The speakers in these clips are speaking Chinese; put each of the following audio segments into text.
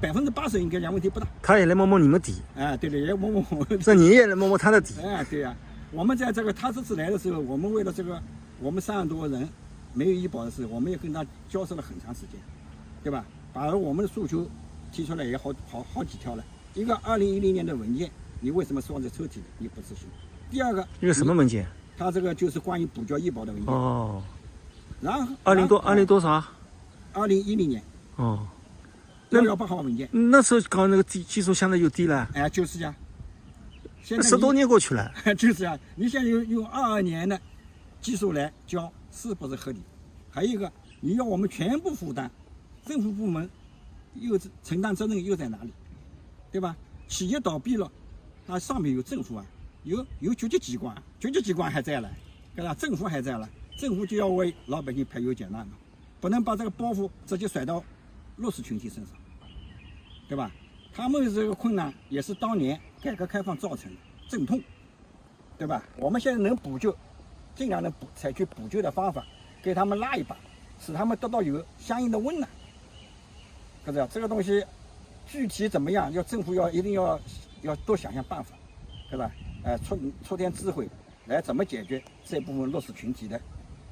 80%应该讲问题不大。他也来摸摸你们底，哎，对的，也摸摸我。这你也来摸摸他的底。哎，对呀、我们在这个他这次来的时候，我们为了这个，我们3万多人没有医保的时候，我们也跟他交涉了很长时间，对吧？把我们的诉求提出来也好几条了。一个2010年的文件，你为什么放在抽屉里？你不执行。第二个，一个什么文件？他这个就是关于补交医保的文件。哦，然后20多少？2010年。哦118号文件。那时候搞那个技术相对就低了。哎，就是呀。现在10多年过去了。就是呀，你现在用22年的技术来交，是不是合理？还有一个，你要我们全部负担，政府部门又承担责任又在哪里？对吧？企业倒闭了，那上面有政府啊，有决策机关，决策机关还在了，对吧？政府还在了，政府就要为老百姓排忧解难嘛，不能把这个包袱直接甩到弱势群体身上，对吧？他们这个困难也是当年改革开放造成的阵痛，对吧？我们现在能补救，尽量能采取补救的方法，给他们拉一把，使他们得到有相应的温暖。可是这个东西具体怎么样，政府一定要多想想办法，对吧？出点智慧，来怎么解决这部分弱势群体的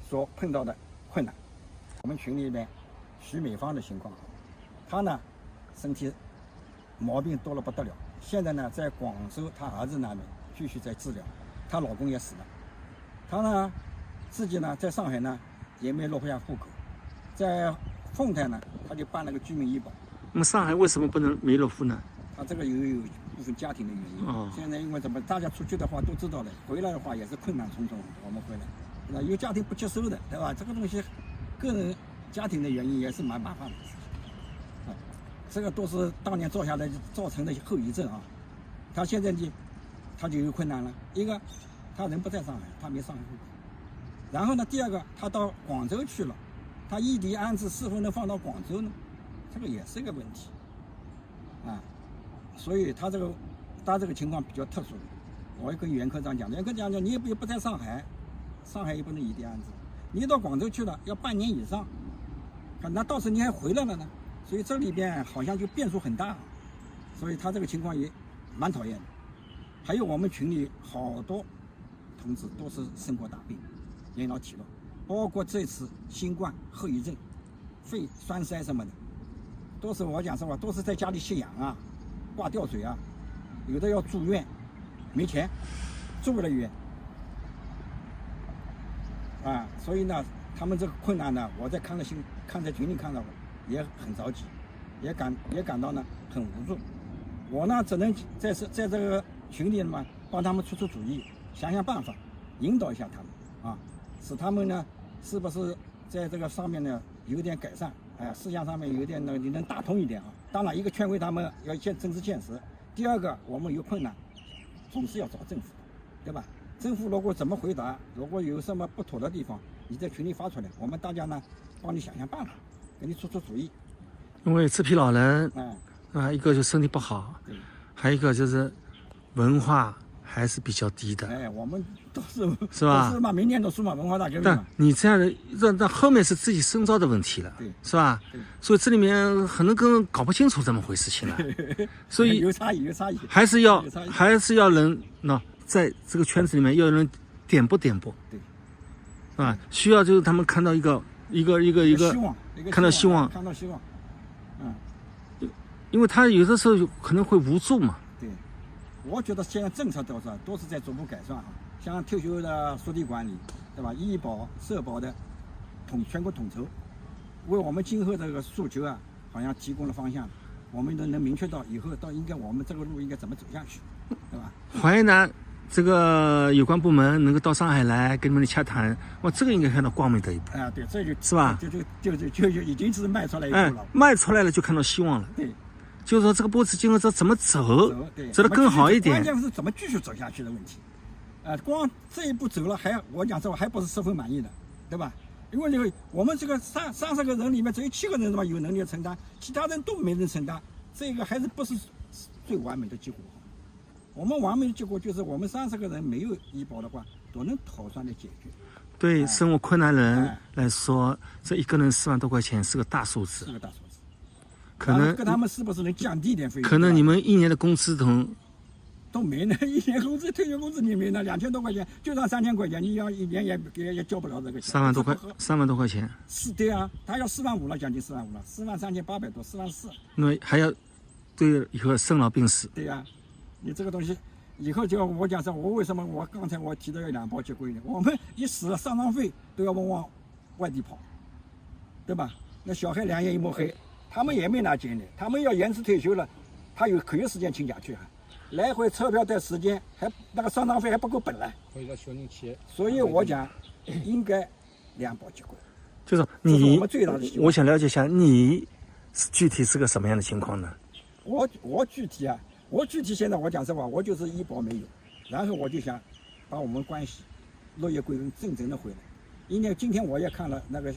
所碰到的困难。我们群里面徐美芳的情况，她呢身体毛病多了不得了，现在呢在广州她儿子那边继续在治疗，她老公也死了，她呢自己呢在上海呢也没落下户口，在凤台呢她就办了个居民医保。那么上海为什么不能没落户呢？他这个有部分家庭的原因。哦，现在因为大家出去的话都知道的，回来的话也是困难重重。我们回来，那有家庭不接收的，对吧？这个东西，个人家庭的原因也是蛮麻烦的事情。这个都是当年造下来造成的后遗症啊。他现在呢，他就有困难了。一个，他人不在上海，他没上海户口。然后呢，第二个，他到广州去了，他异地安置是否能放到广州呢？这个也是一个问题，所以他这个情况比较特殊。我也跟袁科长讲，袁科长讲，你也不在上海，上海也不能异地安置，你到广州去了要半年以上，那到时你还回来了呢，所以这里边好像就变数很大，所以他这个情况也蛮讨厌的。还有我们群里好多同志都是生过大病，年老体弱，包括这次新冠后遗症、肺栓塞什么的。都是我讲实话，都是在家里吸氧啊，挂吊水啊，有的要住院，没钱，住不了院，所以呢，他们这个困难呢，我在看在群里看到也很着急，也感到呢很无助。我呢只能在这个群里嘛，帮他们出主意，想想办法，引导一下他们啊，使他们呢是不是在这个上面呢有点改善。思想上面有点你能打通一点啊。当然，一个劝慰他们要政治现实，第二个我们有困难，总是要找政府，对吧？政府如果怎么回答，如果有什么不妥的地方，你在群里发出来，我们大家呢帮你想想办法，给你出主意。因为这批老人，一个就身体不好，还有一个就是文化还是比较低的。我们都是吧？都是嘛，没念过书嘛，文化大革命嘛。但你这样的，让后面是自己深造的问题了，是吧？所以这里面很多人搞不清楚这么回事情了。所以有差异，还是要人在这个圈子里面要有人点拨。对，需要就是他们看到一个希望，看到希望，因为他有的时候可能会无助嘛。对，我觉得现在政策都是在逐步改善像退休的属地管理，对吧？医保、社保的全国统筹，为我们今后这个诉求好像提供了方向，我们都能明确到以后应该我们这个路应该怎么走下去，对吧？淮南这个有关部门能够到上海来跟你们洽谈，这个应该看到光明的一步。对，这是吧？就已经是迈出来一步了。迈出来了就看到希望了。对。就是说这个步子今后怎么走得更好一点。关键是怎么继续走下去的问题。光这一步走了，我讲这还不是十分满意的，对吧？因为我们这个30个人里面只有7个人有能力承担，其他人都没人承担，这个还是不是最完美的结果。我们完美的结果就是我们30个人没有医保的话，都能妥善的解决。对生活困难人来说，这一个人4万多块钱是个大数字。可能跟他们是不是能降低一点费用？可能你们一年的工资都没呢，一年工资、退休工资你没呢，2000多块钱，就算3000块钱，你要一年也交不了这个钱。3万多块钱。是，对啊，他要4万5了，将近4万5了，43800多，44000。那么还要对以后生老病死。对呀，你这个东西以后就我讲说，我为什么我刚才我提到要2包结归呢？我们一死了，丧葬费都要往外地跑，对吧？那小孩2眼一抹黑，他们也没拿钱的，他们要延迟退休了，他可有时间请假去啊？来回车票带时间，还那个丧葬费还不够本来。所以我讲应该2包结归。就是这是我你们最大的希望。我想了解一下，你具体是个什么样的情况呢？我具体现在我讲实话，我就是医保没有，然后我就想把我们关系落叶归根，正的回来。因为今天我也看了那个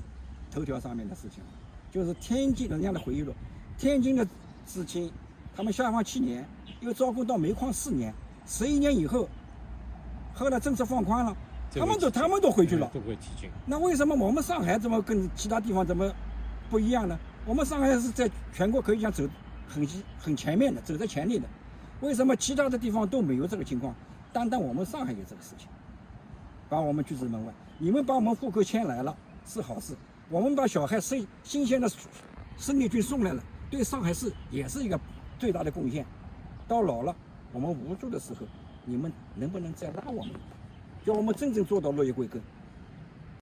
头条上面的事情，就是天津人家的回忆录，天津的知青，他们下放7年，又招工到煤矿4年，11年以后，后来政策放宽了，他们都回去了。都会提进。那为什么我们上海怎么跟其他地方怎么不一样呢？我们上海是在全国可以讲走很前面的，走在前列的。为什么其他的地方都没有这个情况？单我们上海有这个事情，把我们拒之门外。你们把我们户口迁来了是好事，我们把小孩新鲜的生力军送来了，对上海市也是一个最大的贡献。到老了我们无助的时候，你们能不能再拉我们一把，叫我们真正做到落叶归根？